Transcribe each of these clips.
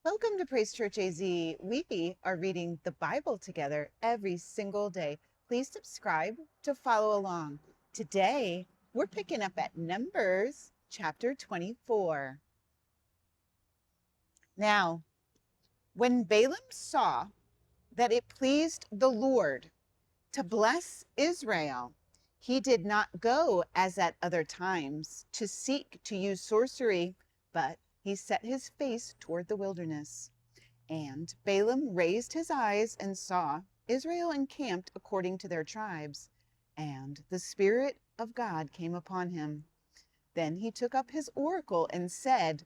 Welcome to Praise Church AZ. We are reading the Bible together every single day. Please subscribe to follow along. Today, we're picking up at Numbers chapter 24. Now, when Balaam saw that it pleased the Lord to bless Israel, he did not go as at other times to seek to use sorcery, but he set his face toward the wilderness. And Balaam raised his eyes and saw Israel encamped according to their tribes, and the Spirit of God came upon him. Then he took up his oracle and said,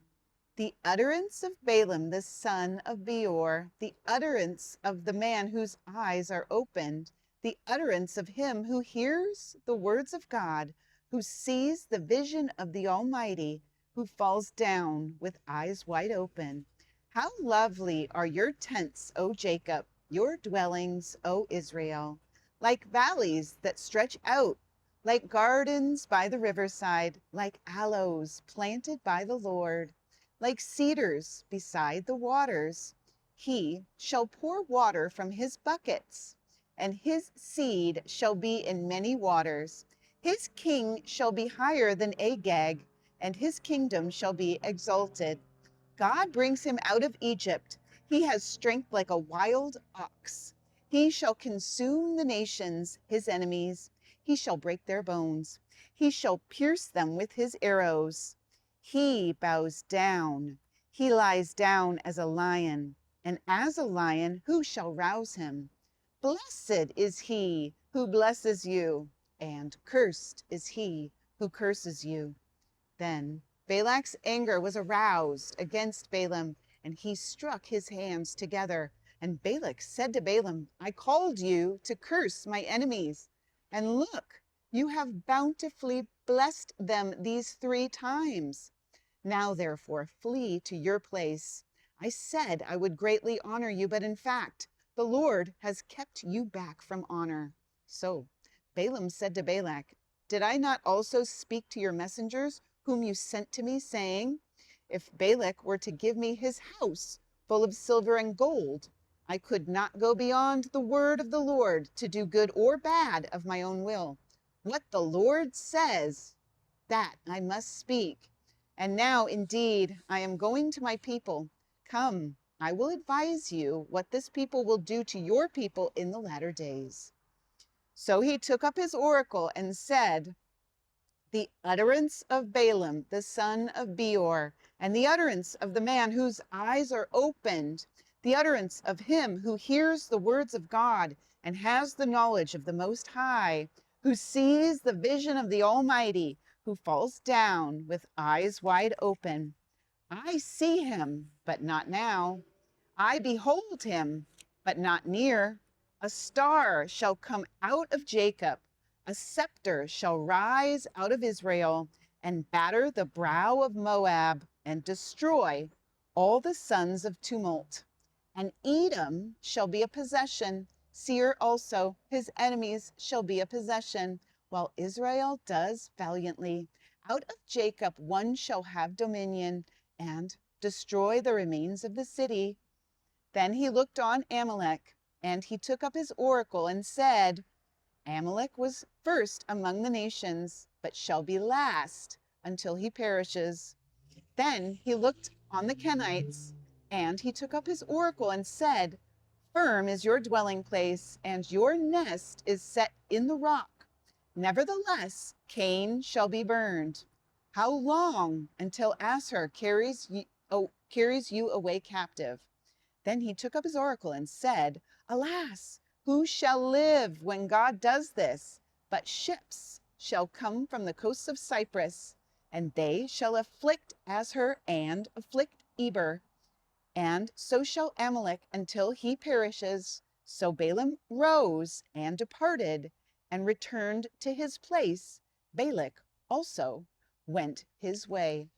"The utterance of Balaam the son of Beor, the utterance of the man whose eyes are opened, the utterance of him who hears the words of God, who sees the vision of the Almighty, who falls down with eyes wide open. How lovely are your tents, O Jacob, your dwellings, O Israel, like valleys that stretch out, like gardens by the riverside, like aloes planted by the Lord, like cedars beside the waters. He shall pour water from his buckets, and his seed shall be in many waters. His king shall be higher than Agag, and his kingdom shall be exalted. God brings him out of Egypt. He has strength like a wild ox. He shall consume the nations, his enemies. He shall break their bones. He shall pierce them with his arrows. He bows down. He lies down as a lion. And as a lion, who shall rouse him? Blessed is he who blesses you, and cursed is he who curses you." Then Balak's anger was aroused against Balaam, and he struck his hands together. And Balak said to Balaam, "I called you to curse my enemies, and look, you have bountifully blessed them these 3 times. Now therefore flee to your place. I said I would greatly honor you, but in fact the Lord has kept you back from honor." So Balaam said to Balak, "Did I not also speak to your messengers whom you sent to me, saying, if Balak were to give me his house full of silver and gold, I could not go beyond the word of the Lord to do good or bad of my own will. What the Lord says, that I must speak. And now, indeed, I am going to my people. Come, I will advise you what this people will do to your people in the latter days." So he took up his oracle and said, "The utterance of Balaam, the son of Beor, and the utterance of the man whose eyes are opened, the utterance of him who hears the words of God and has the knowledge of the Most High, who sees the vision of the Almighty, who falls down with eyes wide open. I see him, but not now. I behold him, but not near. A star shall come out of Jacob. A scepter shall rise out of Israel, and batter the brow of Moab, and destroy all the sons of tumult. And Edom shall be a possession, Seir also, his enemies, shall be a possession, while Israel does valiantly. Out of Jacob one shall have dominion, and destroy the remains of the city." Then he looked on Amalek, and he took up his oracle and said, "Amalek was first among the nations, but shall be last until he perishes." Then he looked on the Kenites, and he took up his oracle and said, "Firm is your dwelling place, and your nest is set in the rock. Nevertheless, Cain shall be burned. How long until Asher carries you away captive?" Then he took up his oracle and said, "Alas, who shall live when God does this? But ships shall come from the coasts of Cyprus, and they shall afflict Asher and afflict Eber, and so shall Amalek until he perishes." So Balaam rose and departed and returned to his place. Balak also went his way.